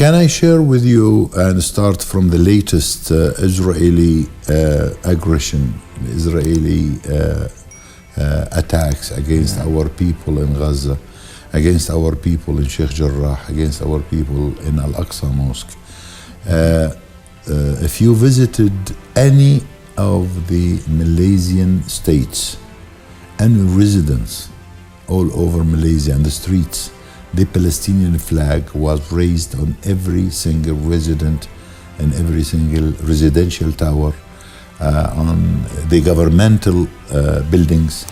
Can I share with you and start from the latest Israeli aggression, Israeli attacks against our people in Gaza, against our people in Sheikh Jarrah, against our people in Al-Aqsa mosque. If you visited any of the Malaysian states, any residents all over Malaysia and the streets, the Palestinian flag was raised on every single resident and every single residential tower, on the governmental buildings,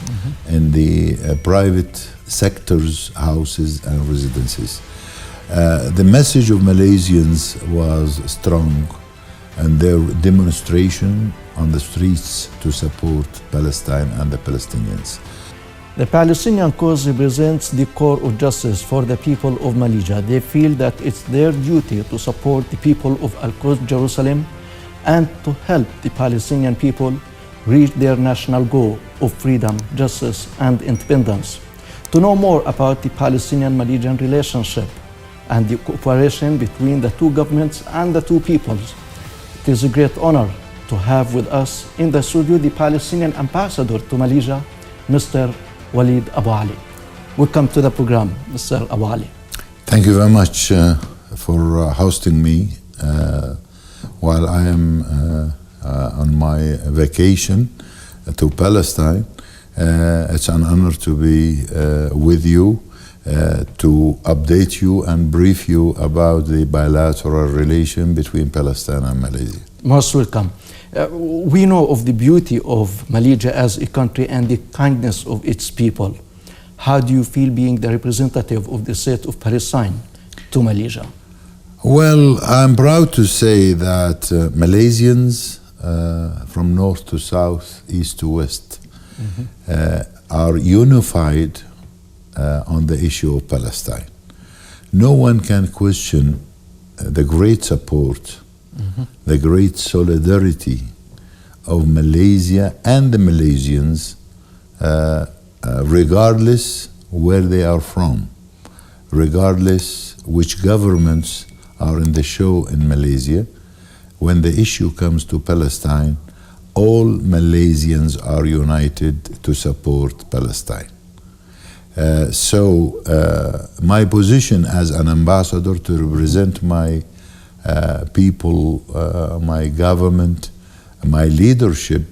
and the private sectors, houses and residences. The message of Malaysians was strong, and their demonstration on the streets to support Palestine and the Palestinians. The Palestinian cause represents the core of justice for the people of Malaysia. They feel that it's their duty to support the people of Al-Quds, Jerusalem, and to help the Palestinian people reach their national goal of freedom, justice, and independence. To know more about the Palestinian-Malaysian relationship and the cooperation between the two governments and the two peoples, it is a great honor to have with us in the studio the Palestinian Ambassador to Malaysia, Mr. Walid Abu Ali. Welcome to the program, Mr. Abu Ali. Thank you very much for hosting me while I am on my vacation to Palestine. It's an honor to be with you to update you and brief you about the bilateral relation between Palestine and Malaysia. Most welcome. We know of the beauty of Malaysia as a country and the kindness of its people. How do you feel being the representative of the state of Palestine to Malaysia? Well, I'm proud to say that Malaysians from north to south, east to west, are unified on the issue of Palestine. No one can question the great support, the great solidarity of Malaysia and the Malaysians, regardless where they are from, regardless which governments are in the show in Malaysia. When the issue comes to Palestine, all Malaysians are united to support Palestine. So my position as an ambassador to represent my people, my government, my leadership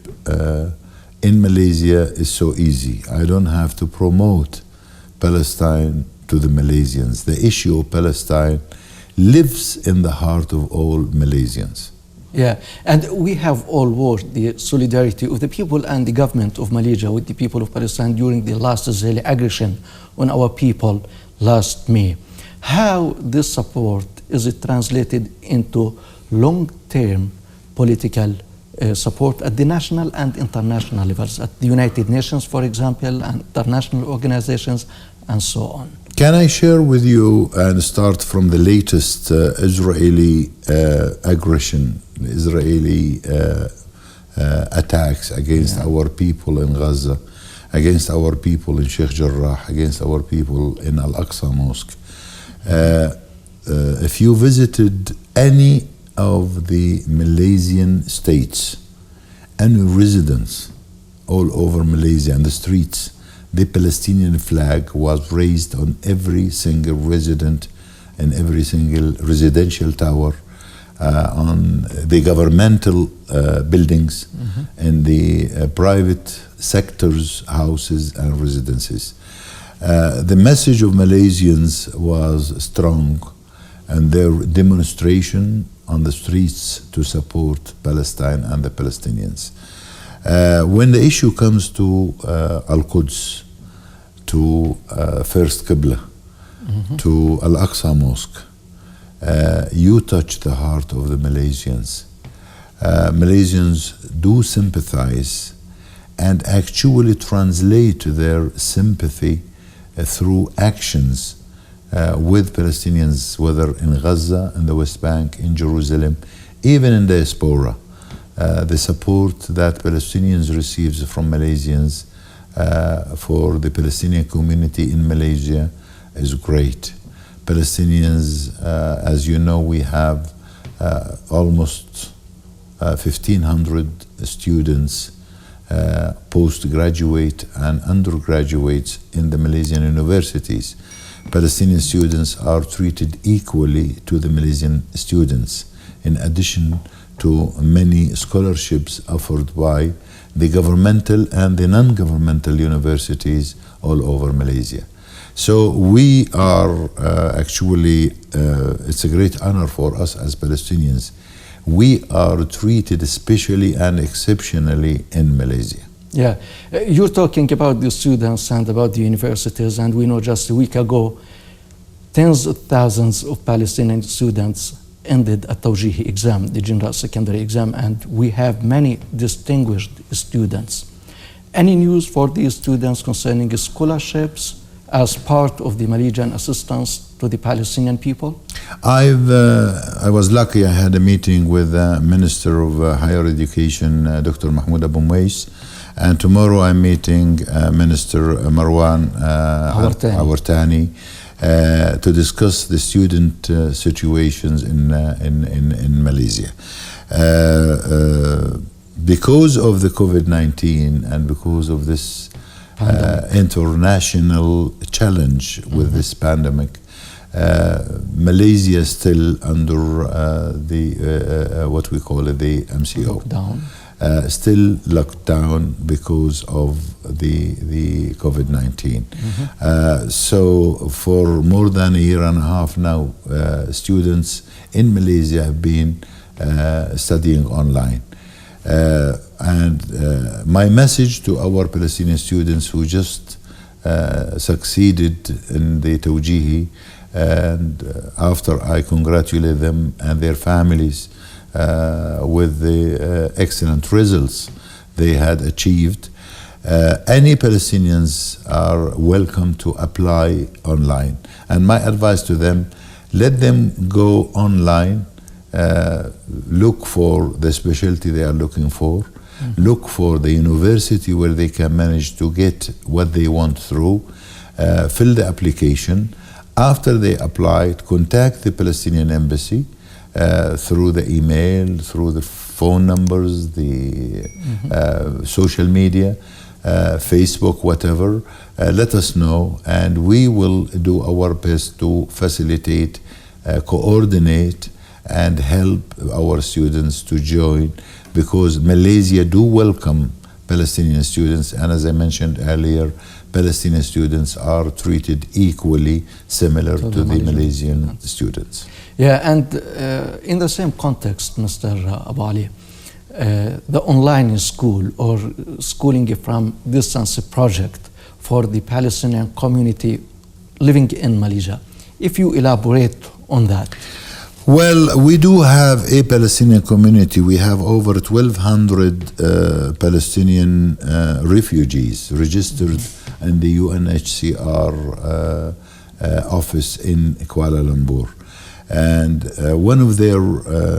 in Malaysia is so easy. I don't have to promote Palestine to the Malaysians. The issue of Palestine lives in the heart of all Malaysians. Yeah, and we have all watched the solidarity of the people and the government of Malaysia with the people of Palestine during the last Israeli aggression on our people last May. How this support is it translated into long-term political support at the national and international levels, at the United Nations, for example, and international organizations, and so on? Can I share with you and start from the latest Israeli aggression, Israeli attacks against our people in Gaza, against our people in Sheikh Jarrah, against our people in Al-Aqsa mosque. If you visited any of the Malaysian states, any residents all over Malaysia and the streets, the Palestinian flag was raised on every single resident and every single residential tower, on the governmental buildings, and the private sectors, houses and residences. The message of Malaysians was strong, and their demonstration on the streets to support Palestine and the Palestinians. When the issue comes to Al-Quds, to First Qibla, to Al-Aqsa mosque, you touch the heart of the Malaysians. Malaysians do sympathize and actually translate their sympathy through actions with Palestinians, whether in Gaza, in the West Bank, in Jerusalem, even in diaspora. The support that Palestinians receive from Malaysians for the Palestinian community in Malaysia is great. Palestinians, as you know, we have almost 1,500 students, postgraduate and undergraduates in the Malaysian universities. Palestinian students are treated equally to the Malaysian students, in addition to many scholarships offered by the governmental and the non-governmental universities all over Malaysia. So we are actually, it's a great honor for us as Palestinians. We are treated especially and exceptionally in Malaysia. Yeah, you're talking about the students and about the universities, and we know just a week ago, tens of thousands of Palestinian students ended a Tawjihi exam, the general secondary exam, and we have many distinguished students. Any news for these students concerning scholarships as part of the Malaysian assistance to the Palestinian people? I was lucky. I had a meeting with the Minister of Higher Education, Dr. Mahmoud Abu Mwais, and tomorrow I'm meeting Minister Marwan Awartani to discuss the student situations in Malaysia. Because of the COVID-19 and because of this international challenge with this pandemic, Malaysia is still under the what we call it, the MCO. Lockdown. Still locked down because of the COVID-19. So for more than a year and a half now, students in Malaysia have been studying online. And my message to our Palestinian students who just succeeded in the Tawjihi, and after I congratulate them and their families with the excellent results they had achieved, any Palestinians are welcome to apply online. And my advice to them, let them go online, look for the specialty they are looking for, look for the university where they can manage to get what they want through, fill the application. After they apply, contact the Palestinian embassy through the email, through the phone numbers, the social media, Facebook, whatever. Let us know, and we will do our best to facilitate, coordinate, and help our students to join, because Malaysia do welcome Palestinian students, and as I mentioned earlier, Palestinian students are treated equally similar to the Malaysian students. Yeah, and in the same context, Mr. Abu Ali, the online school or schooling from distance project for the Palestinian community living in Malaysia, if you elaborate on that. Well, we do have a Palestinian community. We have over 1,200 Palestinian refugees registered in the UNHCR office in Kuala Lumpur. And one of their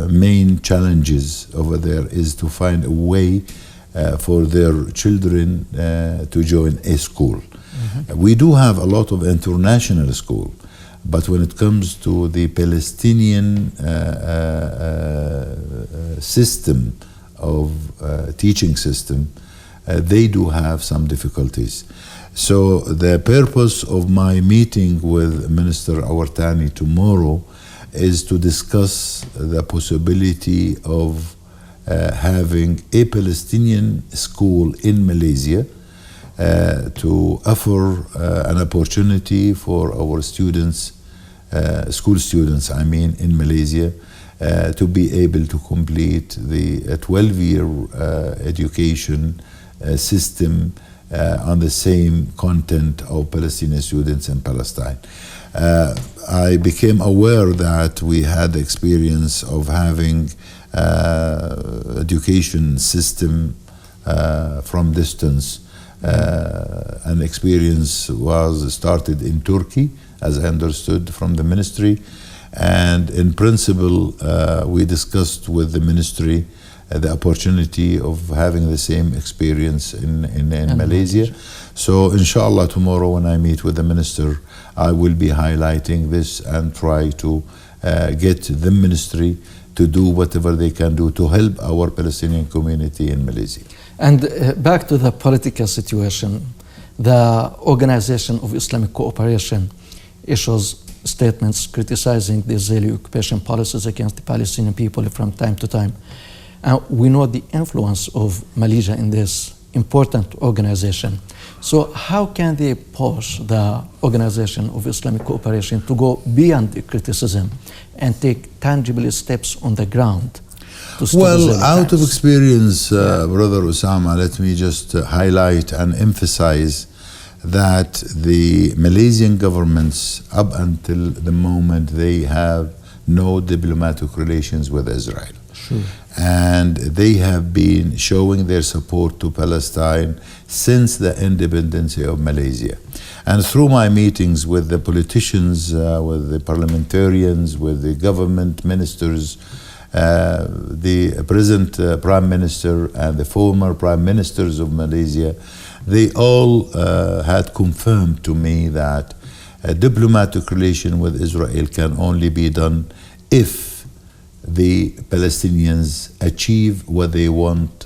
main challenges over there is to find a way for their children to join a school. We do have a lot of international schools, but when it comes to the Palestinian system of teaching system, they do have some difficulties. So the purpose of my meeting with Minister Awartani tomorrow is to discuss the possibility of having a Palestinian school in Malaysia to offer an opportunity for our students, school students, I mean, in Malaysia, to be able to complete the 12-year education system on the same content of Palestinian students in Palestine. I became aware that we had experience of having education system from distance. An experience was started in Turkey, as I understood from the ministry, and in principle we discussed with the ministry the opportunity of having the same experience in Malaysia. So inshallah tomorrow when I meet with the minister, I will be highlighting this and try to get the ministry to do whatever they can do to help our Palestinian community in Malaysia. And back to the political situation, the Organization of Islamic Cooperation issues statements criticizing the Israeli occupation policies against the Palestinian people from time to time. We know the influence of Malaysia in this important organization. So how can they push the Organization of Islamic Cooperation to go beyond the criticism and take tangible steps on the ground? Well, out of experience, Brother Osama, let me just highlight and emphasize that the Malaysian governments, up until the moment, they have no diplomatic relations with Israel. Sure. And they have been showing their support to Palestine since the independence of Malaysia. And through my meetings with the politicians, with the parliamentarians, with the government ministers, the present Prime Minister and the former Prime Ministers of Malaysia, they all had confirmed to me that a diplomatic relation with Israel can only be done if the Palestinians achieve what they want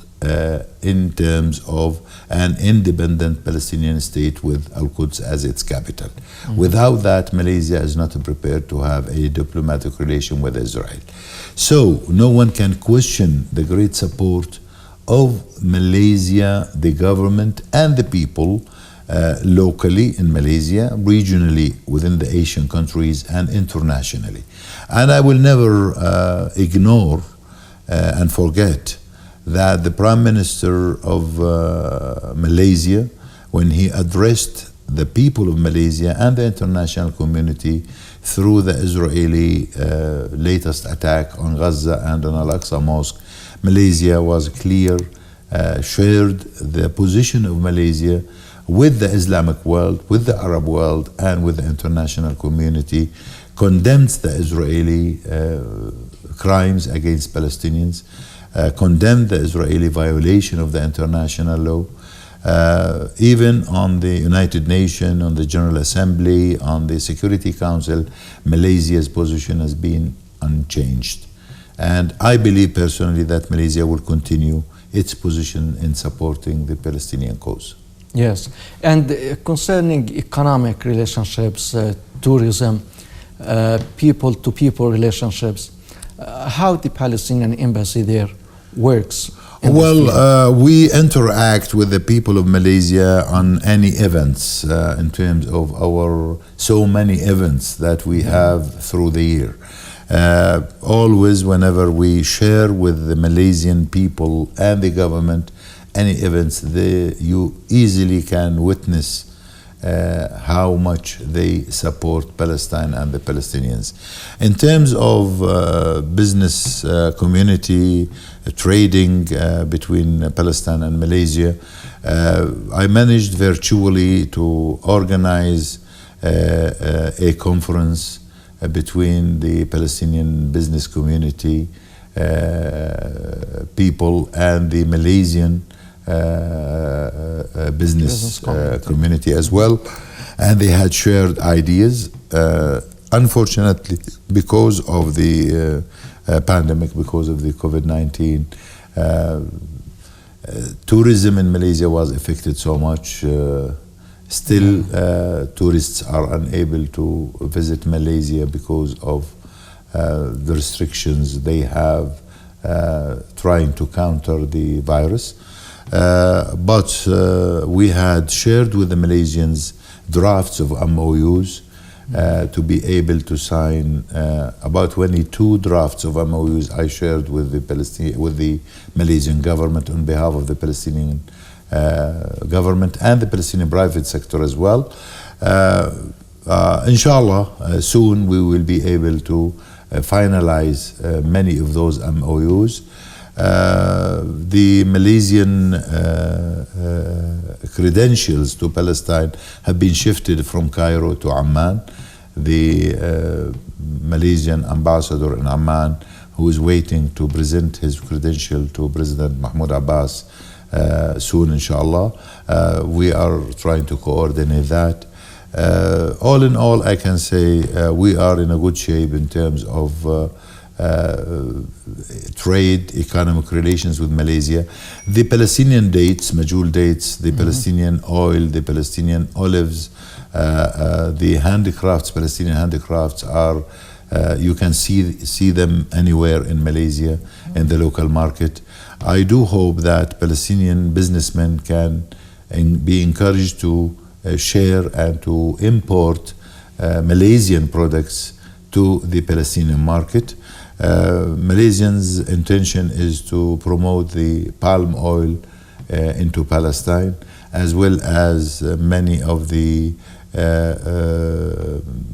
in terms of an independent Palestinian state with Al-Quds as its capital. Without that, Malaysia is not prepared to have a diplomatic relation with Israel. So no one can question the great support of Malaysia, the government and the people locally in Malaysia, regionally within the Asian countries and internationally. And I will never ignore and forget that the Prime Minister of Malaysia, when he addressed the people of Malaysia and the international community through the Israeli latest attack on Gaza and on Al-Aqsa Mosque, Malaysia was clear, shared the position of Malaysia with the Islamic world, with the Arab world, and with the international community, condemns the Israeli crimes against Palestinians, condemned the Israeli violation of the international law. Even on the United Nations, on the General Assembly, on the Security Council, Malaysia's position has been unchanged. And I believe personally that Malaysia will continue its position in supporting the Palestinian cause. Yes, and concerning economic relationships, tourism, people-to-people relationships, how the Palestinian embassy there works? Well, we interact with the people of Malaysia on any events in terms of our so many events that we have through the year. Always whenever we share with the Malaysian people and the government any events, you easily can witness how much they support Palestine and the Palestinians. In terms of business community, trading between Palestine and Malaysia, I managed virtually to organize a conference between the Palestinian business community people and the Malaysian business community as well, and they had shared ideas. Unfortunately, because of the pandemic, because of the COVID-19, tourism in Malaysia was affected so much. Still, tourists are unable to visit Malaysia because of the restrictions they have trying to counter the virus. But we had shared with the Malaysians drafts of MOUs to be able to sign about 22 drafts of MOUs I shared with the Malaysian government on behalf of the Palestinian government and the Palestinian private sector as well. Inshallah, soon we will be able to finalize many of those MOUs. The Malaysian credentials to Palestine have been shifted from Cairo to Amman. The Malaysian ambassador in Amman who is waiting to present his credential to President Mahmoud Abbas soon, inshallah. We are trying to coordinate that. All in all, I can say we are in a good shape in terms of trade, economic relations with Malaysia. The Palestinian dates, majul dates, the Palestinian oil, the Palestinian olives, the handicrafts, Palestinian handicrafts are, you can see them anywhere in Malaysia, in the local market. I do hope that Palestinian businessmen can be encouraged to share and to import Malaysian products to the Palestinian market. Malaysians' intention is to promote the palm oil into Palestine, as well as many of the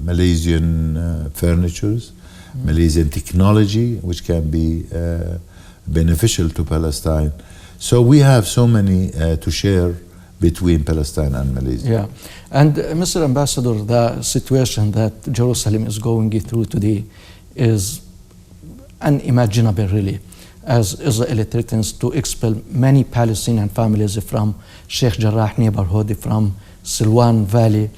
Malaysian furnitures, Malaysian technology, which can be beneficial to Palestine. So we have so many to share between Palestine and Malaysia. Yeah, and Mr. Ambassador, the situation that Jerusalem is going through today is unimaginable, really, as Israel threatens to expel many Palestinian families from Sheikh Jarrah neighborhood, from Silwan Valley,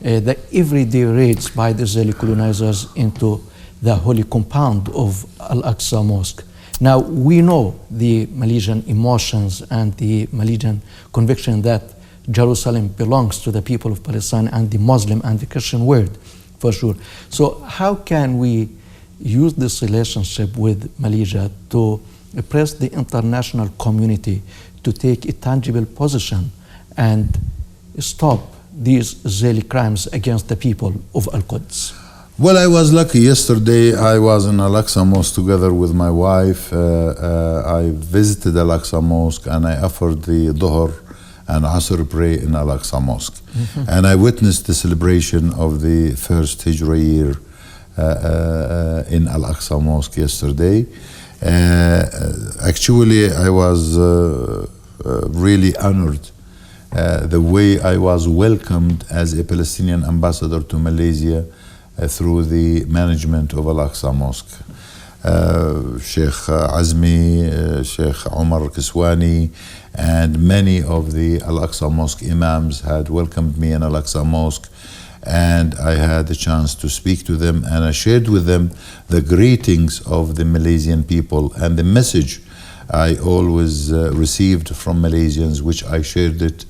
the everyday raids by the Israeli colonizers into the holy compound of Al-Aqsa Mosque. Now, we know the Malaysian emotions and the Malaysian conviction that Jerusalem belongs to the people of Palestine and the Muslim and the Christian world, for sure. So how can we use this relationship with Malaysia to press the international community to take a tangible position and stop these Israeli crimes against the people of Al-Quds? Well, I was lucky. Yesterday, I was in Al-Aqsa Mosque together with my wife. I visited Al-Aqsa Mosque and I offered the Dhuhr and Asr prayer in Al-Aqsa Mosque. And I witnessed the celebration of the first Hijra year in Al-Aqsa Mosque yesterday. Actually, I was really honored the way I was welcomed as a Palestinian ambassador to Malaysia through the management of Al-Aqsa Mosque. Sheikh Azmi, Sheikh Omar Kiswani, and many of the Al-Aqsa Mosque imams had welcomed me in Al-Aqsa Mosque, and I had the chance to speak to them, and I shared with them the greetings of the Malaysian people and the message I always received from Malaysians, which I shared it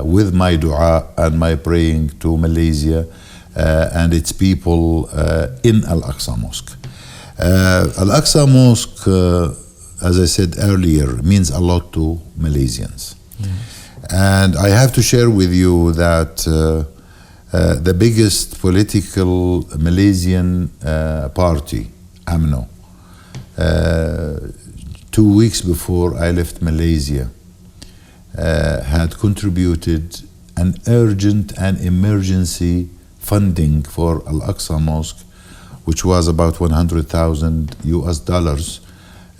with my dua and my praying to Malaysia and its people in Al-Aqsa Mosque. Al-Aqsa Mosque, as I said earlier, means a lot to Malaysians. And I have to share with you that the biggest political Malaysian party, UMNO, 2 weeks before I left Malaysia, had contributed an urgent and emergency funding for Al-Aqsa Mosque, which was about $100,000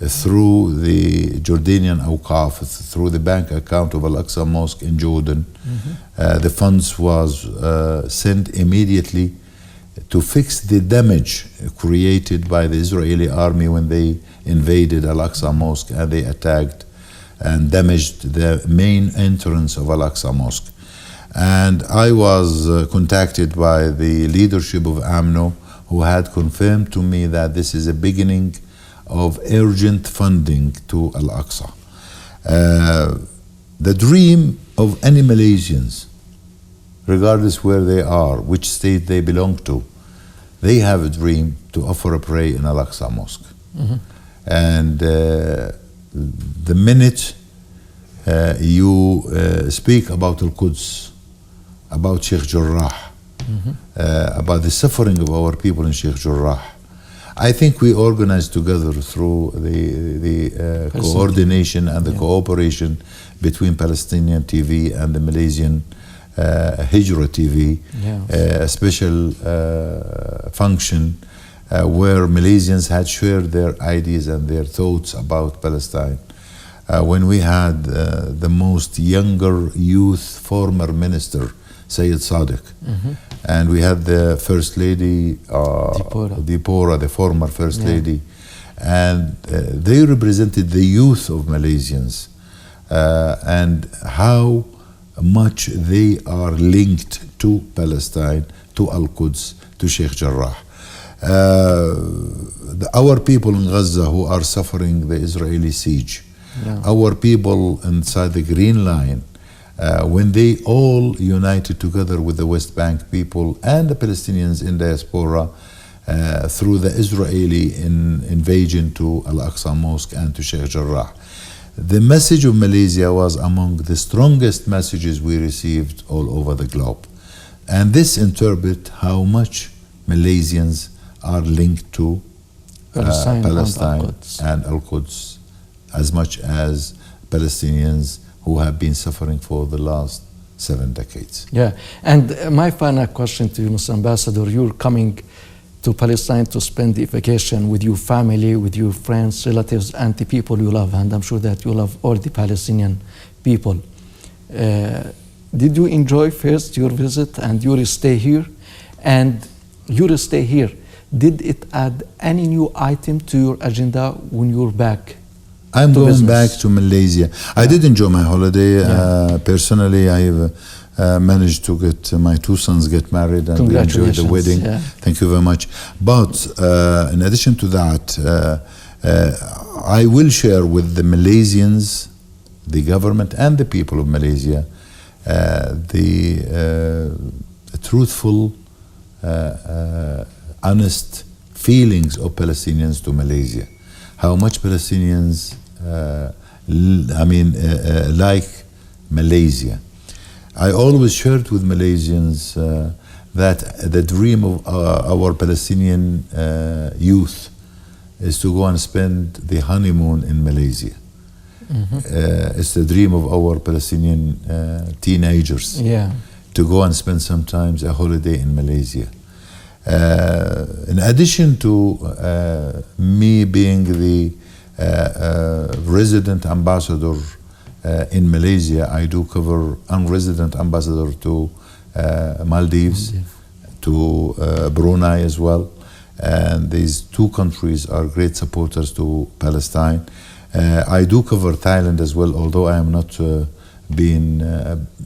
through the Jordanian Awqaf, through the bank account of Al-Aqsa Mosque in Jordan. The funds was sent immediately to fix the damage created by the Israeli army when they invaded Al-Aqsa Mosque and they attacked and damaged the main entrance of Al-Aqsa Mosque. And I was contacted by the leadership of UMNO, who had confirmed to me that this is a beginning of urgent funding to Al-Aqsa. The dream of any Malaysians, regardless where they are, which state they belong to, they have a dream to offer a prayer in Al-Aqsa Mosque. And the minute you speak about Al-Quds, about Sheikh Jarrah, about the suffering of our people in Sheikh Jarrah, I think we organized together through the coordination and the cooperation between Palestinian TV and the Malaysian Hijra TV, a special function where Malaysians had shared their ideas and their thoughts about Palestine. When we had the most younger youth former minister, Sayyid Sadiq, and we had the First Lady, Dipora, the former First Lady, and they represented the youth of Malaysians and how much they are linked to Palestine, to Al-Quds, to Sheikh Jarrah. Our people in Gaza who are suffering the Israeli siege, our people inside the Green Line, when they all united together with the West Bank people and the Palestinians in diaspora through the Israeli invasion to Al-Aqsa Mosque and to Sheikh Jarrah. The message of Malaysia was among the strongest messages we received all over the globe. And this interprets how much Malaysians are linked to Palestine and Al-Quds as much as Palestinians who have been suffering for the last 7 decades. Yeah, and my final question to you, Mr. Ambassador, you're coming to Palestine to spend the vacation with your family, with your friends, relatives, and the people you love, and I'm sure that you love all the Palestinian people. Did you enjoy first your visit and your stay here? And your stay here, did it add any new item to your agenda when you're back? I'm going back to Malaysia. I did enjoy my holiday. Personally, I managed to get my 2 sons get married and we enjoyed the wedding. Thank you very much. But in addition to that, I will share with the Malaysians, the government and the people of Malaysia, the truthful, honest feelings of Palestinians to Malaysia. How much Palestinians like Malaysia. I always shared with Malaysians that the dream of our Palestinian youth is to go and spend the honeymoon in Malaysia. It's the dream of our Palestinian teenagers to go and spend sometimes a holiday in Malaysia. In addition to me being the resident ambassador in Malaysia, I do cover unresident ambassador to Maldives, to Brunei as well. And these 2 countries are great supporters to Palestine. I do cover Thailand as well, although I am not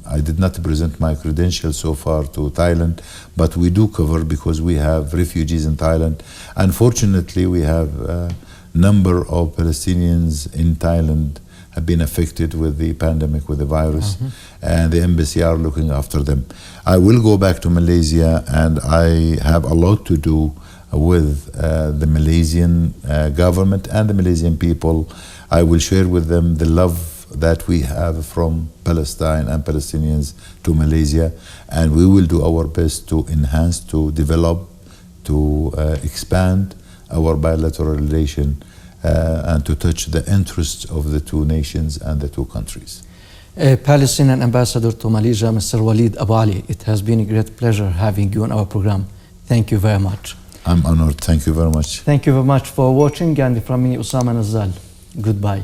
I did not present my credentials so far to Thailand, but we do cover because we have refugees in Thailand. Unfortunately, we have a number of Palestinians in Thailand have been affected with the pandemic, with the virus, and the embassy are looking after them. I will go back to Malaysia, and I have a lot to do with the Malaysian government and the Malaysian people. I will share with them the love that we have from Palestine and Palestinians to Malaysia, and we will do our best to enhance, to develop, to expand our bilateral relation and to touch the interests of the 2 nations and the 2 countries. Palestinian Ambassador to Malaysia, Mr. Walid Abu Ali, it has been a great pleasure having you on our program. Thank you very much. I'm honored. Thank you very much. Thank you very much for watching, and from me, Usama Nazal. Goodbye.